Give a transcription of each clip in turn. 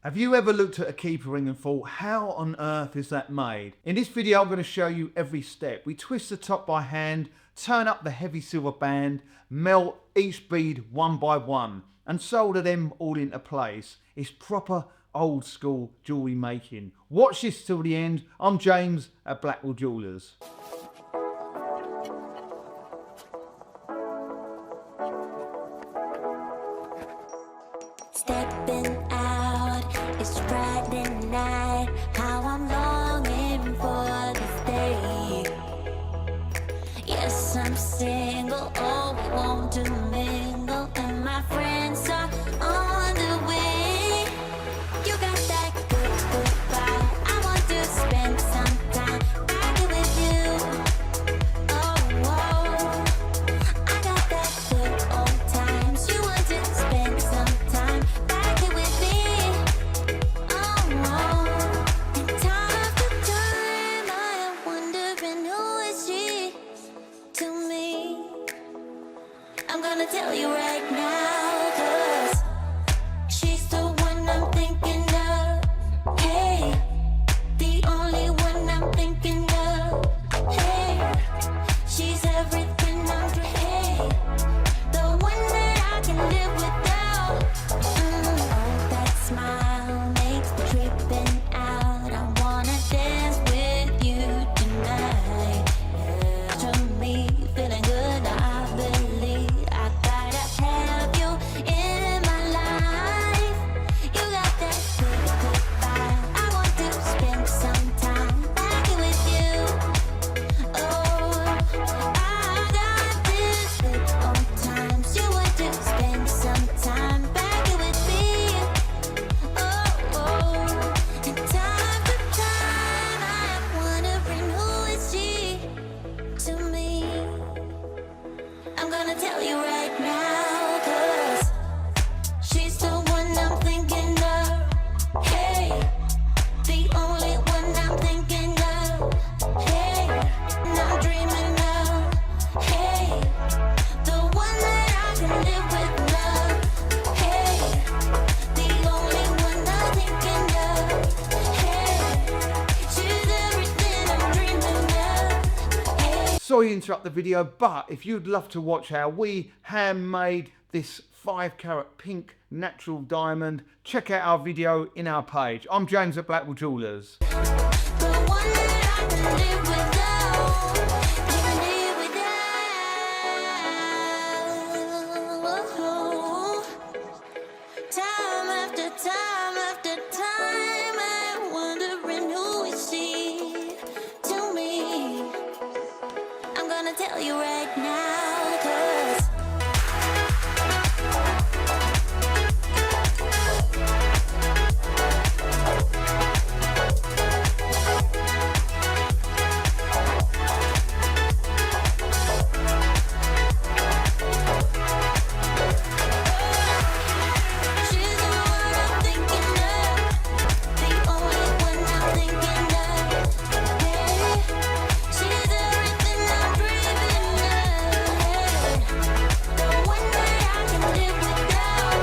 Have you ever looked at a keeper ring and thought, how on earth is that made? In this video I'm going to show you every step. We twist the top by hand, turn up the heavy silver band, melt each bead one by one and solder them all into place. It's proper old school jewellery making. Watch this till the end. I'm James at Blackwell Jewellers. Stepping out, it's Friday night. How I'm longing for this day. Yes, I'm single, oh, we want to mingle, and my friends are on the way. You got that good, good vibe. I want to spend some time back with you. Oh, oh, I got that good old times. You want to spend some time back with me. Oh, oh, and time after time I am wondering who is she to me. I'm gonna tell you right now, 'cause she's the one I'm thinking of. Hey, the only one I'm thinking of. Hey, she's everything I'm dreaming. Hey, the one that I can live without. Oh, that smile makes me tripping out. I wanna dance with you tonight. To me, feeling good, I believe I gotta have you in my life. You got that good, good vibe. I want to spend some time back with you. Oh, I got this good old times. You want to spend some time back with me. Oh, oh, and time to time I am wondering who is she to me. I'm gonna tell you right now, 'cause she's the one I'm thinking of. Hey, the only one I'm thinking of. Hey, and I'm dreaming of. Hey, the one that I can live with love. Hey, the only one I'm thinking of. Hey, she's everything I'm dreaming of. Hey. Sorry to interrupt the video, but if you'd love to watch how we handmade this 5-carat pink natural diamond, check out our video in our page. I'm James at Blackwell Jewellers. The one that I can live without, live without. Time after time after time, I'm wondering who is she to me. I'm gonna tell you right now, 'cause she's the one I'm thinking of, the only one I'm thinking of. Hey, she's everything I'm dreaming of. The one that I can live without.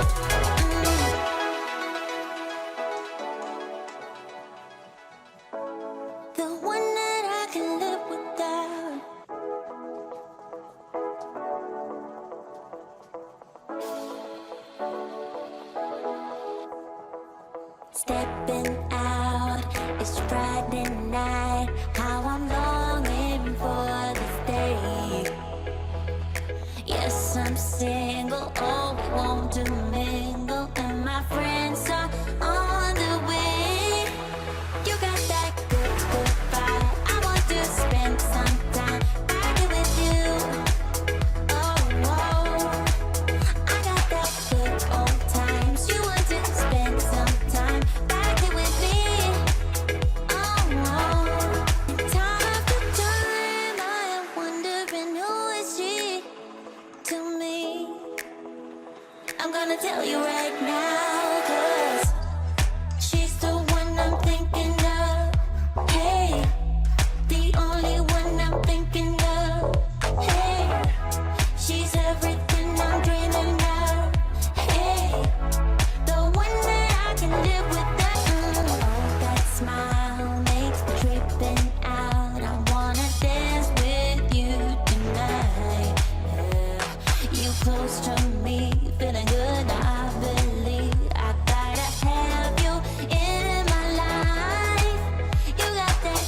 The one that I can live without. Stepping out, it's Friday night. How I'm longing for this day. Yes, I'm single, oh, we want to mingle, and my friends are on the way. You got that good, good vibe. I want to spend some time back with you. Oh, oh, I got that good old times. You want to spend some time back with me. Oh, oh, and time after time I am wondering who is she to me. close to me, feeling good. I believe I gotta have you in my life. You got that good,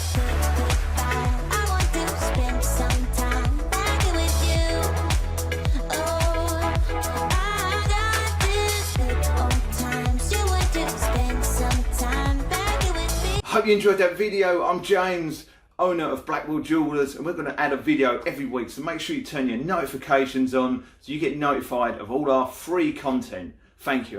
good vibe. I want to spend some time back with you. Oh, I got this good old times. You want to spend some time back with me. Hope you enjoyed that video. I'm James, owner of Blackwell Jewelers, and we're going to add a video every week, so make sure you turn your notifications on so you get notified of all our free content. Thank you.